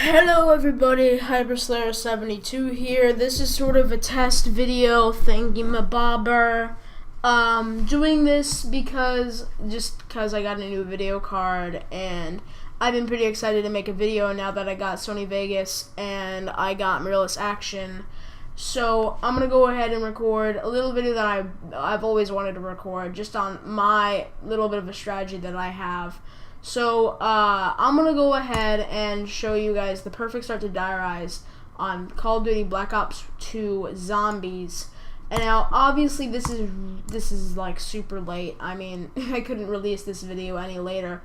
Hello everybody, HyperSlayer72 here. This is sort of a test video thingy-mabobber. Doing this because I got a new video card and I've been pretty excited to make a video now that I got Sony Vegas and I got Mirrorless Action. So I'm gonna go ahead and record a little video that I've always wanted to record, just on my little bit of a strategy that I have. So I'm gonna go ahead and show you guys the perfect start to Die Rise on Call of Duty Black Ops 2 Zombies. And now obviously this is like super late. I mean, I couldn't release this video any later,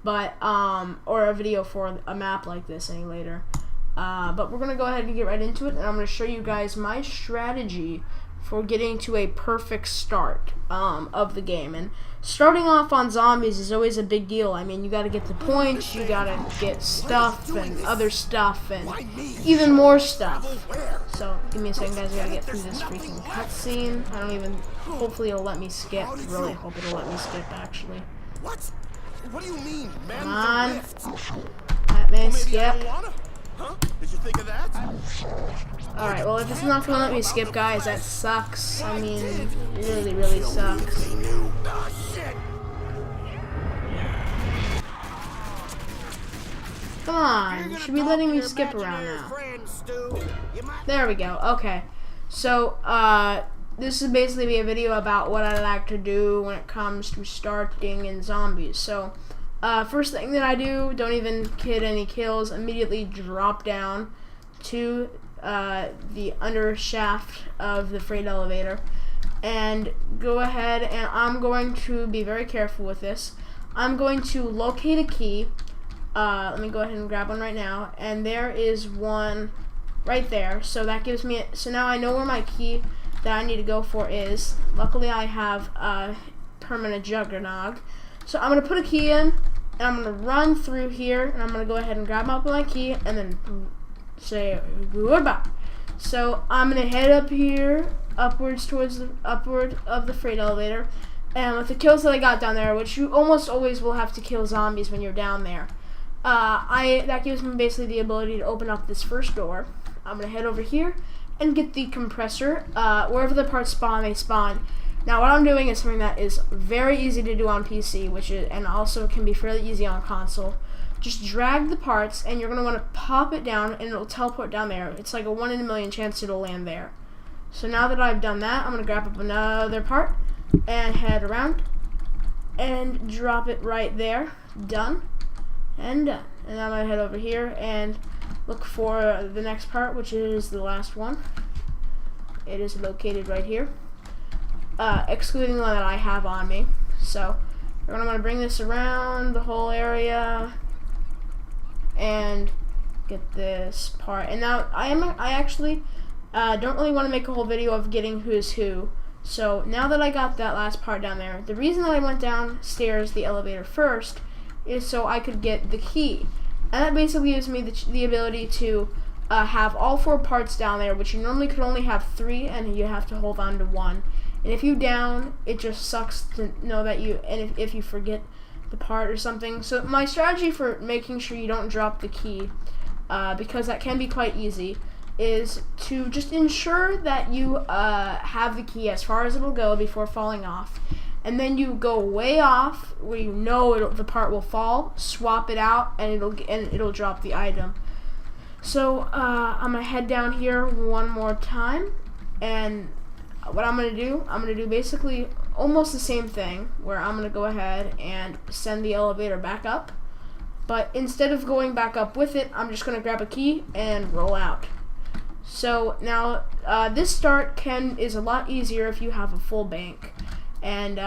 but or a video for a map like this any later. But we're gonna go ahead and get right into it, and I'm gonna show you guys my strategy for getting to a perfect start of the game. And starting off on zombies is always a big deal. I mean, you gotta get the points, you gotta get stuff and other stuff and even more stuff. So give me a second, guys. I gotta get through this freaking cutscene. I don't even, hopefully it'll let me skip. I really hope it'll let me skip, actually. What do you mean, man? Come on. Let me skip. Huh? Did you think of that? Alright, well, if it's not gonna let me skip, guys, that sucks. I mean, it really sucks. Come on, you should be letting me skip around now. There we go, okay. So, this is basically be a video about what I like to do when it comes to starting in zombies. So, first thing that I do, don't even get any kills, immediately drop down to the under shaft of the freight elevator and go ahead, and I'm going to be very careful with this. I'm going to locate a key. Let me go ahead and grab one right now, and there is one right there. So that gives me, so now I know where my key that I need to go for is. Luckily I have a permanent juggernog. So I'm going to put a key in, and I'm going to run through here, and I'm going to go ahead and grab up my key and then say goodbye. So I'm going to head up here, upwards towards the upward of the freight elevator, and with the kills that I got down there, which you almost always will have to kill zombies when you're down there, that gives me basically the ability to open up this first door. I'm going to head over here and get the compressor. Wherever the parts spawn, they spawn. Now what I'm doing is something that is very easy to do on PC, and also can be fairly easy on console. Just drag the parts, and you're going to want to pop it down, and it'll teleport down there. It's like a 1 in a million chance it'll land there. So now that I've done that, I'm going to grab up another part and head around and drop it right there. Done and done. And I'm going to head over here and look for the next part, which is the last one. It is located right here, excluding the one that I have on me. So we're going to want to bring this around the whole area and get this part. And now I actually don't really want to make a whole video of getting who's who. So now that I got that last part down there, the reason that I went downstairs the elevator first is so I could get the key. And that basically gives me the ability to have all 4 parts down there, which you normally could only have 3, and you have to hold on to 1. And if you down, it just sucks to know that you, and if you forget the part or something. So my strategy for making sure you don't drop the key, because that can be quite easy, is to just ensure that you have the key as far as it'll go before falling off. And then you go way off where you know the part will fall, swap it out, and it'll drop the item. So I'm gonna head down here one more time, and what I'm gonna do basically almost the same thing, where I'm gonna go ahead and send the elevator back up. But instead of going back up with it, I'm just gonna grab a key and roll out. So now this start is a lot easier if you have a full bank. And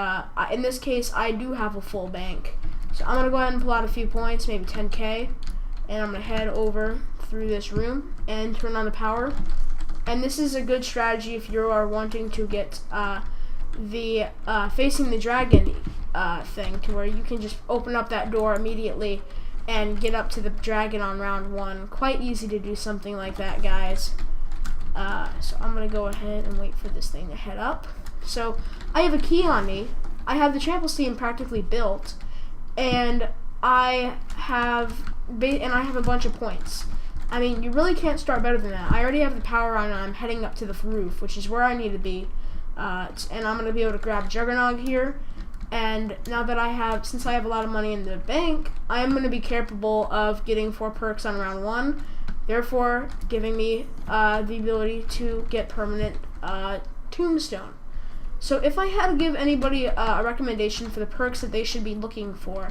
in this case, I do have a full bank. So I'm going to go ahead and pull out a few points, maybe 10k. And I'm going to head over through this room and turn on the power. And this is a good strategy if you are wanting to get the facing the dragon thing, to where you can just open up that door immediately and get up to the dragon on round 1. Quite easy to do something like that, guys. So I'm going to go ahead and wait for this thing to head up. So I have a key on me. I have the trample steam practically built, and I have a bunch of points. I mean, you really can't start better than that. I already have the power on, and I'm heading up to the roof, which is where I need to be. And I'm going to be able to grab Juggernog here. And now that since I have a lot of money in the bank, I am going to be capable of getting 4 perks on round 1, therefore giving me the ability to get permanent Tombstone. So if I had to give anybody a recommendation for the perks that they should be looking for,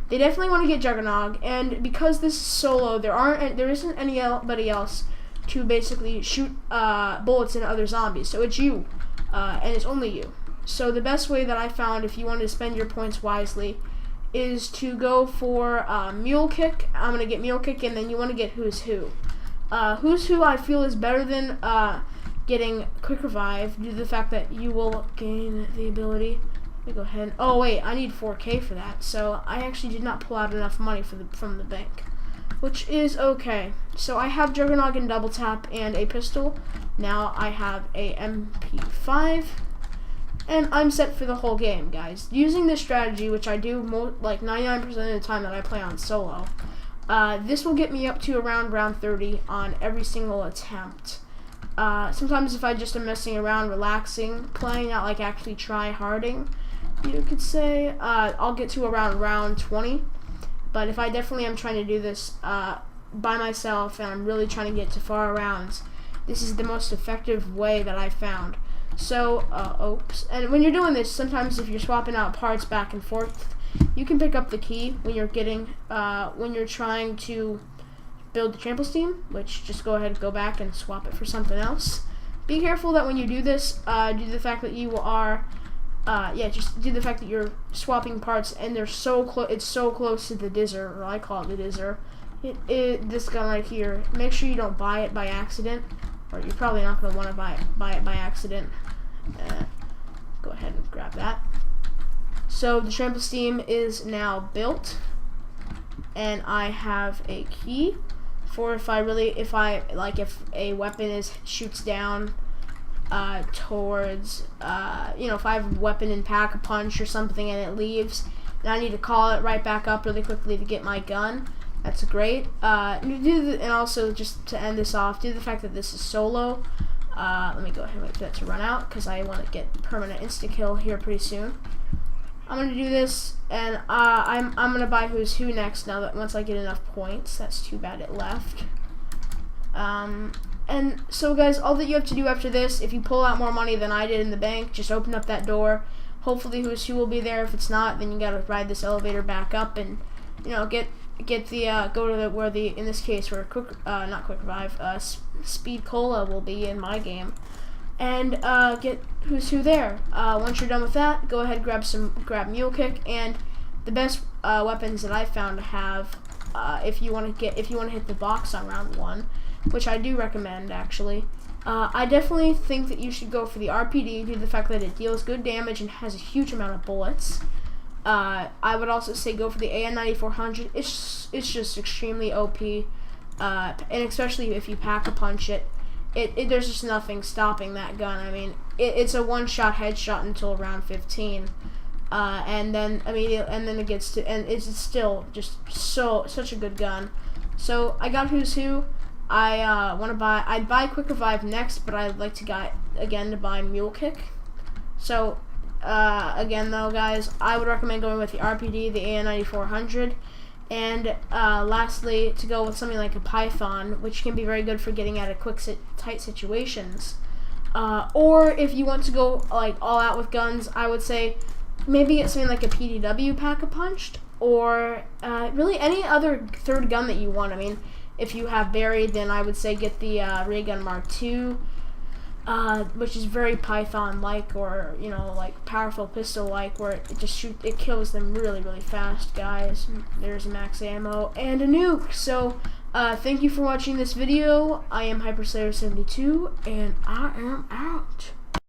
they definitely want to get Juggernog, and because this is solo, there isn't anybody else to basically shoot bullets into other zombies. So it's you, and it's only you. So the best way that I found, if you want to spend your points wisely, is to go for Mule Kick. I'm going to get Mule Kick, and then you want to get Who's Who. Who's Who I feel is better than getting Quick Revive due to the fact that you will gain the ability. Let me go ahead. Oh wait, I need 4K for that, so I actually did not pull out enough money from the bank, which is okay. So I have Juggernog and Double Tap and a pistol. Now I have a MP5. And I'm set for the whole game, guys. Using this strategy, which I do like 99% of the time that I play on solo, this will get me up to around round 30 on every single attempt. Sometimes if I just am messing around, relaxing, playing, not like actually try-harding, you could say, I'll get to around round 20. But if I definitely am trying to do this by myself and I'm really trying to get to far rounds, this is the most effective way that I found. So, oops. And when you're doing this, sometimes if you're swapping out parts back and forth, you can pick up the key when you're trying to build the trample steam, which just go ahead and go back and swap it for something else. Be careful that when you do this, due to the fact that you are, just due to the fact that you're swapping parts and they're so close, it's so close to the Dizzer, or I call it the Dizzer. This gun right here. Make sure you don't buy it by accident, or you're probably not going to want to buy it by accident. Go ahead and grab that. So the trample steam is now built, and I have a key for if a weapon shoots down towards if I have a weapon in Pack-a-Punch or something and it leaves, and I need to call it right back up really quickly to get my gun. That's great. And also, just to end this off, due to the fact that this is solo, let me go ahead and wait for that to run out because I want to get permanent insta-kill here pretty soon. I'm going to do this, and I'm going to buy Who's Who next now that once I get enough points. That's too bad it left. And so, guys, all that you have to do after this, if you pull out more money than I did in the bank, just open up that door. Hopefully Who's Who will be there. If it's not, then you got to ride this elevator back up and, get the go to in this case where not Quick Revive, Speed Cola will be in my game, and get Who's Who there. Once you're done with that, go ahead grab Mule Kick, and the best weapons that I found to have if you want to hit the box on round 1, which I do recommend actually. I definitely think that you should go for the RPD due to the fact that it deals good damage and has a huge amount of bullets. I would also say go for the AN-9400. It's just extremely OP, and especially if you Pack-a-Punch it. There's just nothing stopping that gun. I mean, it's a one-shot headshot until round 15, and then it gets to, and it's still just such a good gun. So I got Who's Who. I'd buy Quick Revive next, but I'd like to buy Mule Kick. So again though, guys, I would recommend going with the RPD, the AN-9400, and lastly, to go with something like a Python, which can be very good for getting out of tight situations. Or if you want to go like all out with guns, I would say maybe get something like a PDW Pack-a-Punch, or really any other third gun that you want. I mean, if you have buried, then I would say get the Ray Gun Mark II, which is very Python-like, or like powerful pistol-like, where it kills them really, really fast, guys. There's max ammo and a nuke. So thank you for watching this video. I am HyperSlayer72, and I am out.